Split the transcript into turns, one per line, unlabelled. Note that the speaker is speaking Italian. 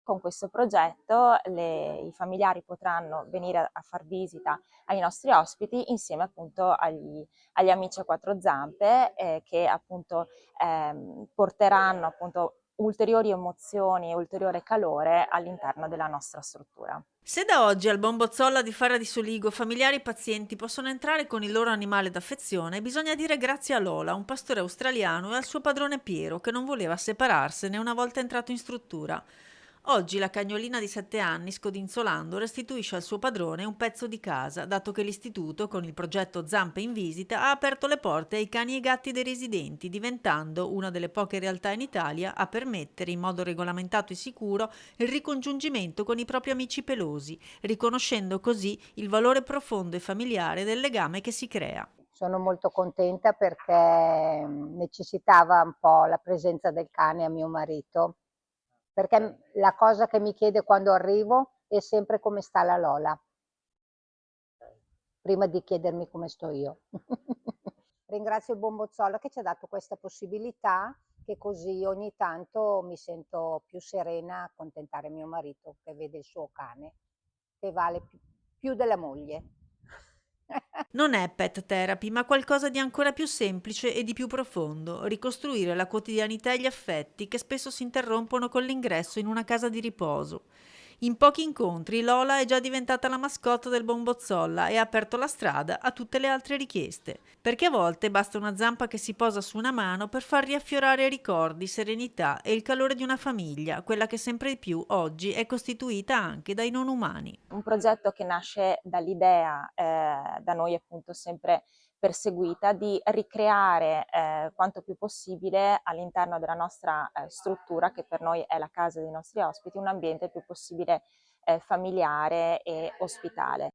con questo progetto i familiari potranno venire a far visita ai nostri ospiti insieme appunto agli amici a quattro zampe che appunto porteranno appunto ulteriori emozioni e ulteriore calore all'interno della nostra struttura.
Se da oggi al Bombozzolla di Fara di Soligo familiari e pazienti possono entrare con il loro animale d'affezione, bisogna dire grazie a Lola, un pastore australiano, e al suo padrone Piero, che non voleva separarsene una volta entrato in struttura. Oggi la cagnolina di 7 anni, scodinzolando, restituisce al suo padrone un pezzo di casa, dato che l'istituto, con il progetto Zampe in visita, ha aperto le porte ai cani e gatti dei residenti, diventando una delle poche realtà in Italia a permettere in modo regolamentato e sicuro il ricongiungimento con i propri amici pelosi, riconoscendo così il valore profondo e familiare del legame che si crea.
Sono molto contenta perché necessitava un po' la presenza del cane a mio marito, perché la cosa che mi chiede quando arrivo è sempre come sta la Lola, prima di chiedermi come sto io. Ringrazio il Bombozzola che ci ha dato questa possibilità, che così ogni tanto mi sento più serena a accontentare mio marito che vede il suo cane, che vale più della moglie.
Non è pet therapy, ma qualcosa di ancora più semplice e di più profondo, ricostruire la quotidianità e gli affetti che spesso si interrompono con l'ingresso in una casa di riposo. In pochi incontri Lola è già diventata la mascotte del Bombozzolla e ha aperto la strada a tutte le altre richieste, perché a volte basta una zampa che si posa su una mano per far riaffiorare ricordi, serenità e il calore di una famiglia, quella che sempre di più oggi è costituita anche dai non umani.
Un progetto che nasce dall'idea, da noi appunto sempre perseguita, di ricreare quanto più possibile all'interno della nostra struttura, che per noi è la casa dei nostri ospiti, un ambiente il più possibile familiare e ospitale.